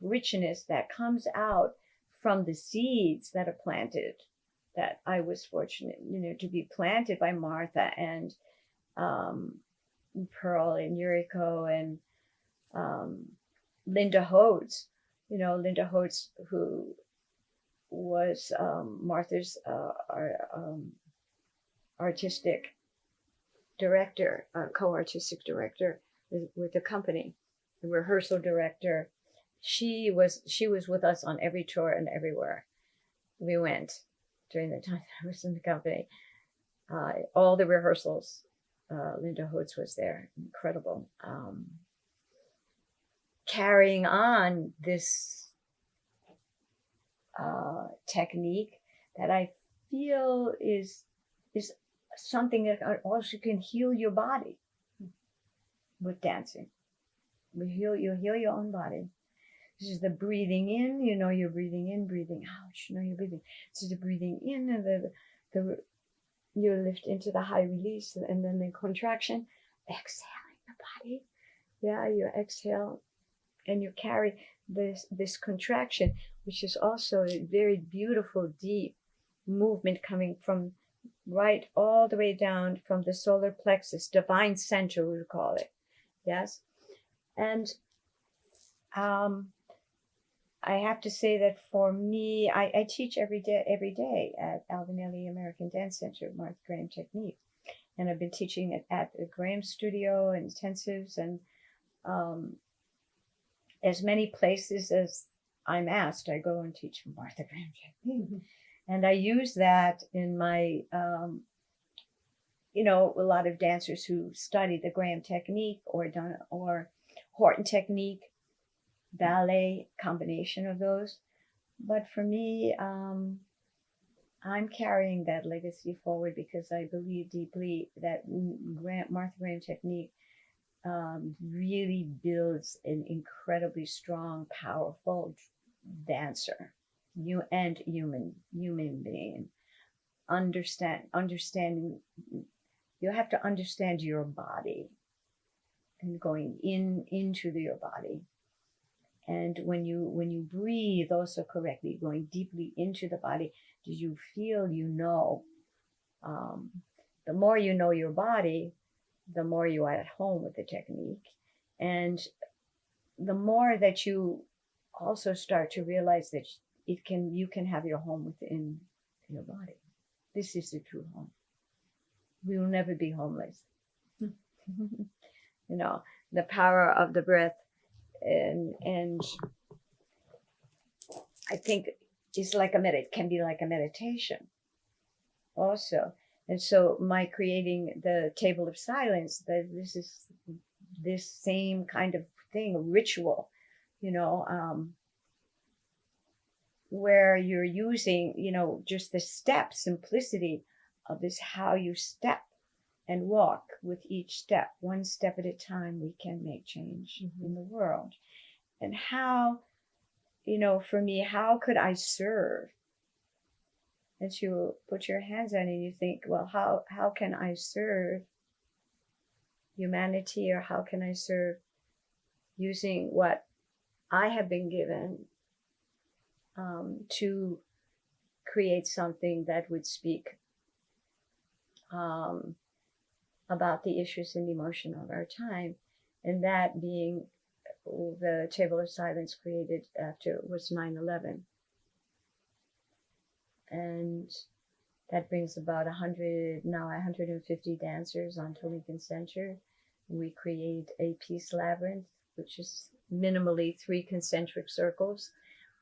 richness that comes out from the seeds that are planted, that I was fortunate, to be planted by Martha and Pearl and Yuriko and Linda Hodes. Linda Hodes, who was Martha's artistic director, co-artistic director with the company, the rehearsal director. She was with us on every tour and everywhere we went during the time I was in the company. All the rehearsals, Linda Hodes was there. Incredible. Carrying on this technique that I feel is something that also can heal your body with dancing. You heal your own body. This is the breathing in, you're breathing in, breathing out, you're breathing. This is the breathing in, and the you lift into the high release, and then the contraction, exhaling the body. Yeah, you exhale and you carry this contraction, which is also a very beautiful, deep movement coming from right all the way down from the solar plexus, divine center, we would call it. Yes. And I have to say that for me, I teach every day at Alvinelli American Dance Center, Martha Graham technique. And I've been teaching it at the Graham Studio and intensives, and as many places as I'm asked, I go and teach Martha Graham technique. Mm-hmm. And I use that in my, a lot of dancers who study the Graham technique or Horton technique, ballet, combination of those. But for me, I'm carrying that legacy forward because I believe deeply that Martha Graham technique really builds an incredibly strong, powerful dancer, human being. Understanding, you have to understand your body and going into your body And when you breathe also correctly, going deeply into the body, do you feel, the more you know your body, the more you are at home with the technique. And the more that you also start to realize that you can have your home within your body. This is the true home. We will never be homeless. The power of the breath, and I think it's like can be like a meditation also. And so my creating the table of silence, this is this same kind of thing, a ritual, where you're using, just the simplicity of this, how you step and walk with each step, one step at a time, we can make change in the world. And how, for me, how could I serve? As you put your hands on it, you think, well, how can I serve humanity, or how can I serve using what I have been given to create something that would speak about the issues and emotion of our time, and that being the Table of Silence created after was 9/11. And that brings about 150 dancers onto Lincoln Center. We create a peace labyrinth, which is minimally 3 concentric circles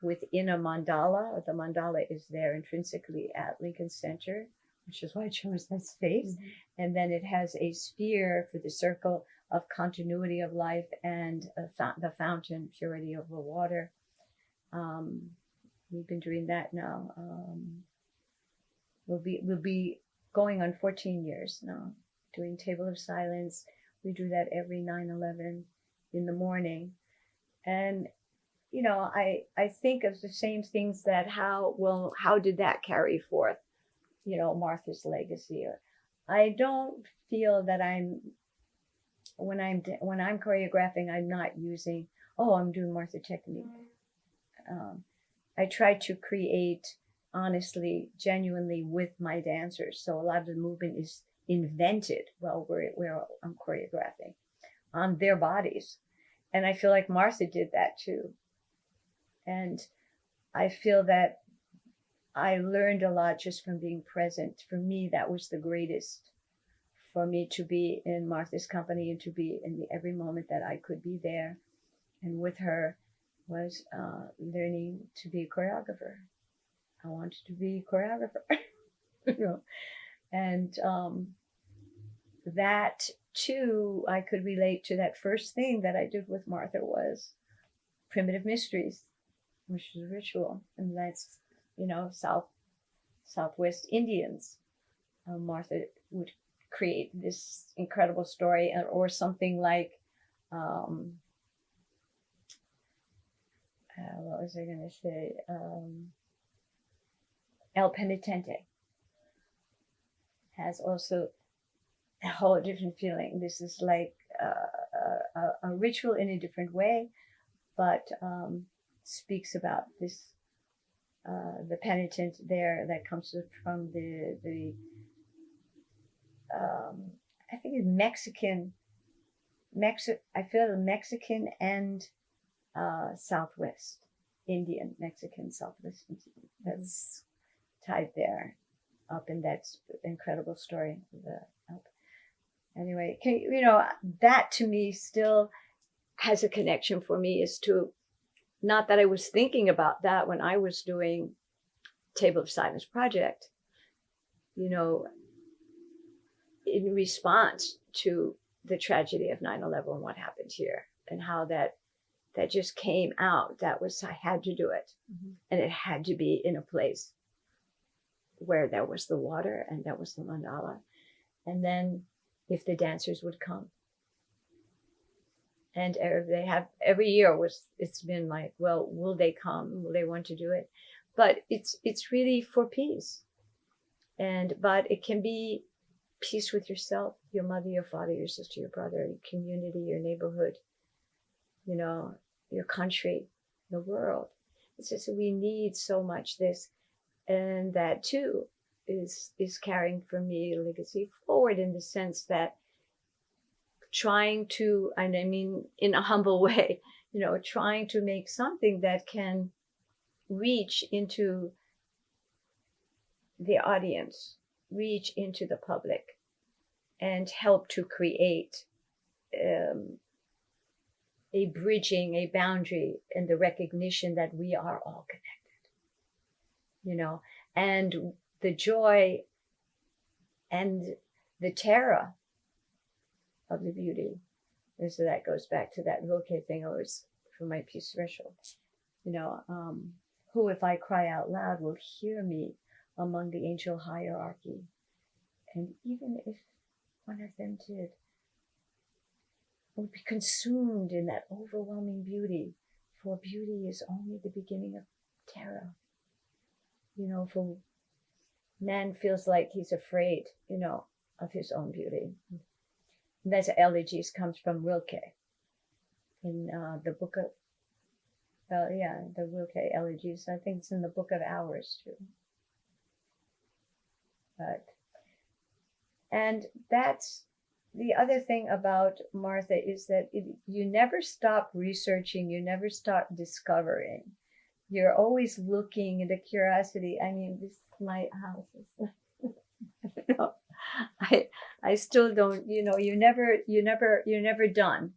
within a mandala. The mandala is there intrinsically at Lincoln Center, which is why I chose that space. And then it has a sphere for the circle of continuity of life and the fountain, purity of the water. We've been doing that now. We'll be going on 14 years now, doing Table of Silence. We do that every 9/11 in the morning. And, I think of the same things that how did that carry forth, Martha's legacy? I don't feel that when I'm choreographing, I'm not using, I'm doing Martha technique. I try to create honestly, genuinely with my dancers. So a lot of the movement is invented while I'm choreographing on their bodies. And I feel like Martha did that too. And I feel that I learned a lot just from being present. For me, that was the greatest, for me to be in Martha's company and to be in every moment that I could be there and with her was learning to be a choreographer. I wanted to be a choreographer. And that too, I could relate to that first thing that I did with Martha was Primitive Mysteries, which is a ritual. And that's, Southwest Indians. Martha would create this incredible story, or something like, what was I going to say? El Penitente has also a whole different feeling. This is like a ritual in a different way, but speaks about this, the penitent there that comes from the I think it's Mexican, I feel Mexican and Southwest Indian, Mexican Southwest Indian. That's tied there up in that incredible story. Anyway, that to me still has a connection for me, is to, not that I was thinking about that when I was doing Table of Silence project, in response to the tragedy of 9/11 and what happened here, and how that just came out. I had to do it. And it had to be in a place where there was the water and there was the mandala. And then if the dancers would come. And every year it's been like, well, will they come? Will they want to do it? But it's really for peace. But it can be peace with yourself, your mother, your father, your sister, your brother, your community, your neighborhood, your country. the world. It's just we need so much this, and that too is carrying for me legacy forward in the sense that trying to, and I mean in a humble way, trying to make something that can reach into the audience, reach into the public, and help to create a bridging, a boundary, and the recognition that we are all connected, and the joy and the terror of the beauty. And so that goes back to that Rilke thing I was for my piece threshold. Who, if I cry out loud, will hear me among the angel hierarchy? And even if one of them did, would be consumed in that overwhelming beauty, for beauty is only the beginning of terror. For man feels like he's afraid, of his own beauty. And that's elegies comes from Rilke in the book of, the Rilke elegies. I think it's in the Book of Hours too. And that's the other thing about Martha, is that you never stop researching, you never stop discovering. You're always looking at the curiosity. I mean, this is my house. I still don't, you're never done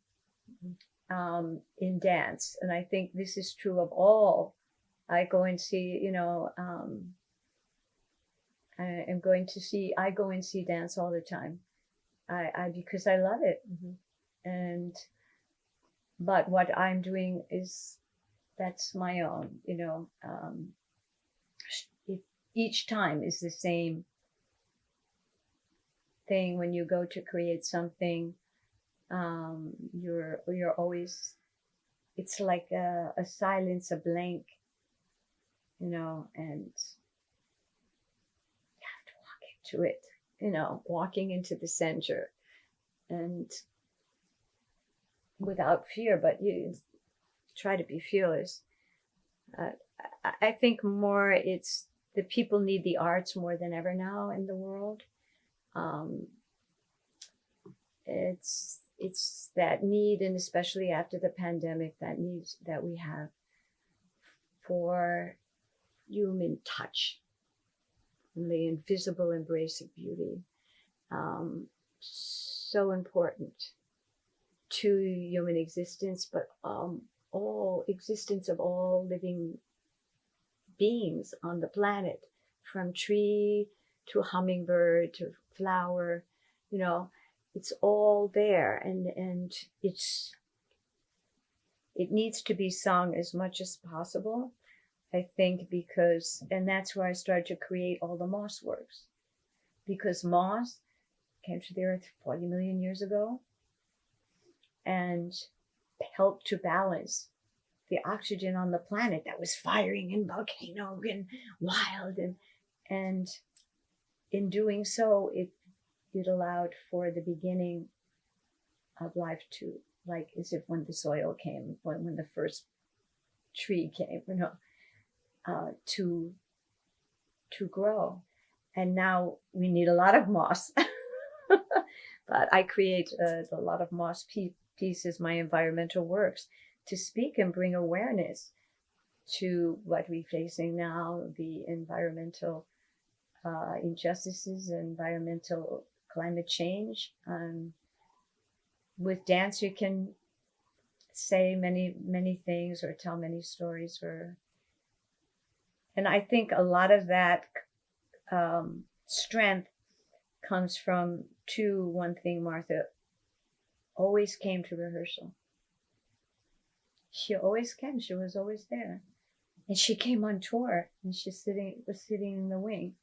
in dance. And I think this is true of all. I go and see, I go and see dance all the time. Because I love it. Mm-hmm. But what I'm doing that's my own, each time is the same thing. When you go to create something, you're always, it's like a silence, a blank, and you have to walk into it. Walking into the center, and without fear, but you try to be fearless. I think more it's the people need the arts more than ever now in the world. It's that need, and especially after the pandemic, that need that we have for human touch, the invisible embrace of beauty, so important to human existence, but all existence of all living beings on the planet, from tree to hummingbird to flower, it's all there, and it needs to be sung as much as possible. I think and that's where I started to create all the moss works, because moss came to the earth 40 million years ago and helped to balance the oxygen on the planet that was firing and volcano and wild, and in doing so, it allowed for the beginning of life to, like, as if when the soil came, when the first tree came, to grow. And now we need a lot of moss. But I create a lot of moss pieces, my environmental works, to speak and bring awareness to what we're facing now, the environmental injustices, environmental climate change. With dance, you can say many, many things or tell many stories, and I think a lot of that strength comes from one thing. Martha always came to rehearsal. She always came. She was always there. And she came on tour, and she was sitting in the wing.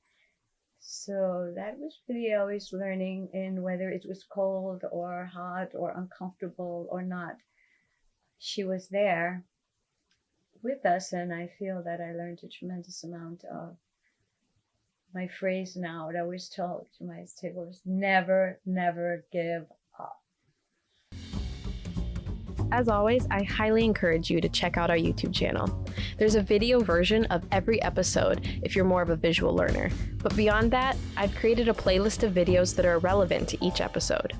So that was really always learning, in whether it was cold or hot or uncomfortable or not. She was there with us, and I feel that I learned a tremendous amount of. My phrase now, what I always tell to my table, is never, never give up. As always, I highly encourage you to check out our YouTube channel. There's a video version of every episode if you're more of a visual learner. But beyond that, I've created a playlist of videos that are relevant to each episode.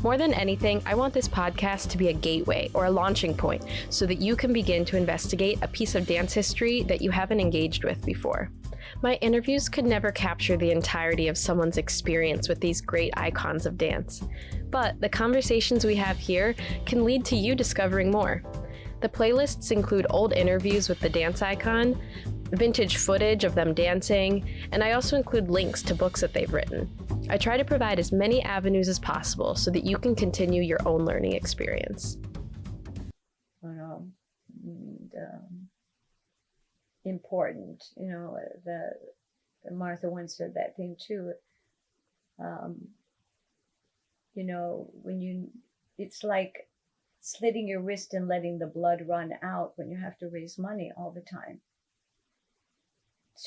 More than anything, I want this podcast to be a gateway or a launching point so that you can begin to investigate a piece of dance history that you haven't engaged with before. My interviews could never capture the entirety of someone's experience with these great icons of dance, but the conversations we have here can lead to you discovering more. The playlists include old interviews with the dance icon, vintage footage of them dancing, and I also include links to books that they've written. I try to provide as many avenues as possible so that you can continue your own learning experience. Important, the Martha once said that thing too. It's like slitting your wrist and letting the blood run out when you have to raise money all the time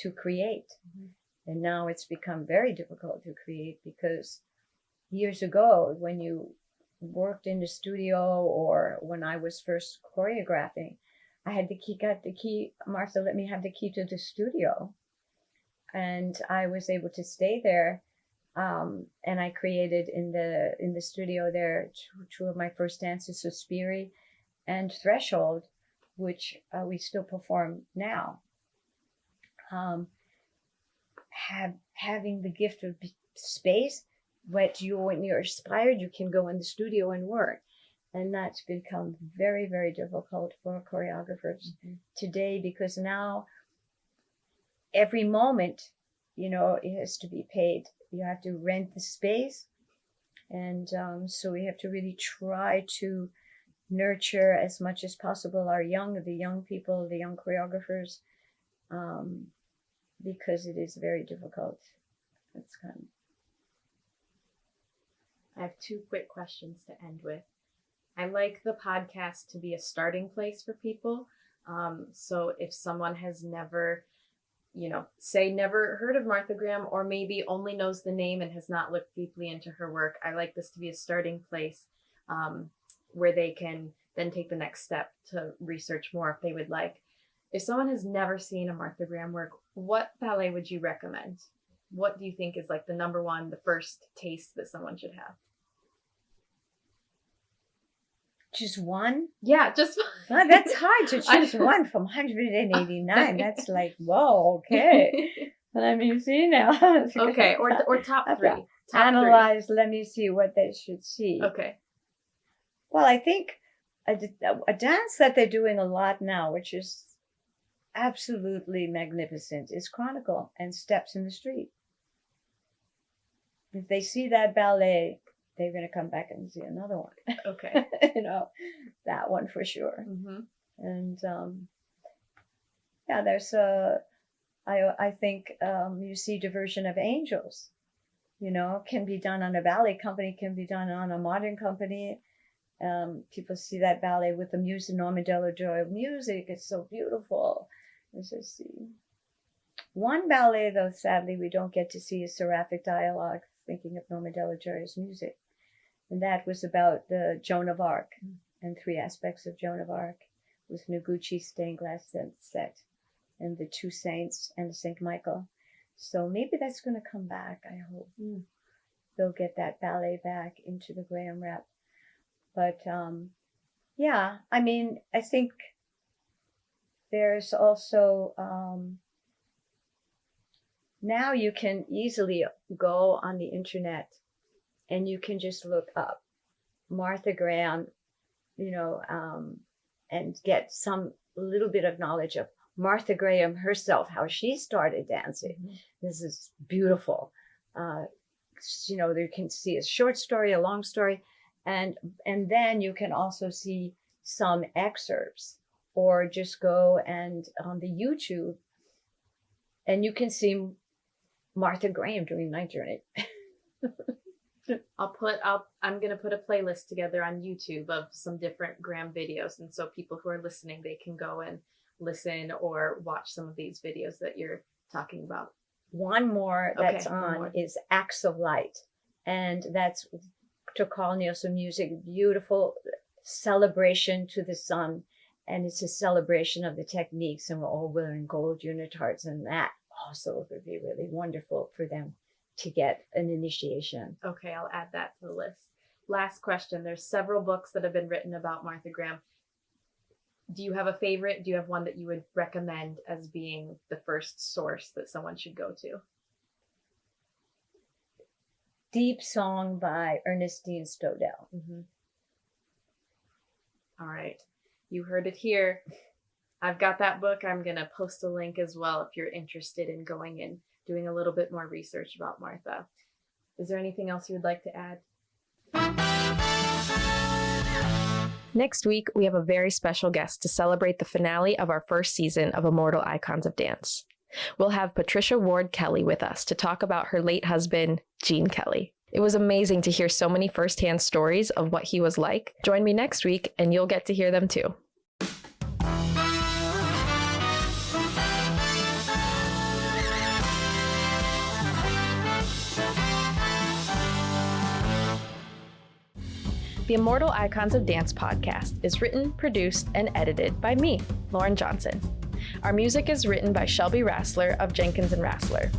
to create. Mm-hmm. And now it's become very difficult to create because years ago, when you worked in the studio or when I was first choreographing, I had got the key. Martha let me have the key to the studio. And I was able to stay there. And I created in the studio there two of my first dances, Suspiri and Threshold, which we still perform now. Having the gift of space, when you're inspired, you can go in the studio and work. And that's become very, very difficult for choreographers today because now every moment, it has to be paid. You have to rent the space. And so we have to really try to nurture as much as possible the young people, the young choreographers, because it is very difficult. I have two quick questions to end with. I like the podcast to be a starting place for people. So if someone has never, never heard of Martha Graham or maybe only knows the name and has not looked deeply into her work, I like this to be a starting place where they can then take the next step to research more if they would like. If someone has never seen a Martha Graham work, what ballet would you recommend? What do you think is like the number one, the first taste that someone should have? Just one? Yeah, just one. Oh, that's hard to choose one from 189. That's like, whoa, okay. Let me see now. Okay, or top three. Analyze, let me see what they should see. Okay. Well, I think a dance that they're doing a lot now, which is absolutely magnificent, is Chronicle and Steps in the Street. If they see that ballet, they're going to come back and see another one. Okay. That one for sure. Mm-hmm. And there's I think you see Diversion of Angels, can be done on a ballet company, can be done on a modern company. People see that ballet with the music, Norma Joy music. It's so beautiful. Let's just see. One ballet, though, sadly, we don't get to see is Seraphic Dialogue, thinking of Norma Joy's music. And that was about the Joan of Arc and three aspects of Joan of Arc with Noguchi stained glass set and the two saints and St. Michael. So maybe that's going to come back, I hope. They'll get that ballet back into the Graham rep. But, I think there's also, now you can easily go on the internet and you can just look up Martha Graham, and get some little bit of knowledge of Martha Graham herself, how she started dancing. Mm-hmm. This is beautiful. You can see a short story, a long story, and then you can also see some excerpts, or just go and on the YouTube, and you can see Martha Graham doing Night Journey. I'm going to put a playlist together on YouTube of some different Graham videos. And so people who are listening, they can go and listen or watch some of these videos that you're talking about. One more that's is Acts of Light. And that's to Carl Nielsen music. Beautiful. celebration to the sun, and it's a celebration of the techniques, and we're all wearing gold unitards, and that also would be really wonderful for them to get an initiation. Okay, I'll add that to the list. Last question. There's several books that have been written about Martha Graham. Do you have a favorite? Do you have one that you would recommend as being the first source that someone should go to? Deep Song by Ernestine Stodell. Mm-hmm. All right. You heard it here. I've got that book. I'm going to post a link as well if you're interested in going and doing a little bit more research about Martha. Is there anything else you would like to add? Next week, we have a very special guest to celebrate the finale of our first season of Immortal Icons of Dance. We'll have Patricia Ward Kelly with us to talk about her late husband, Gene Kelly. It was amazing to hear so many firsthand stories of what he was like. Join me next week, and you'll get to hear them too. The Immortal Icons of Dance podcast is written, produced, and edited by me, Lauren Johnson. Our music is written by Shelby Rassler of Jenkins & Rassler.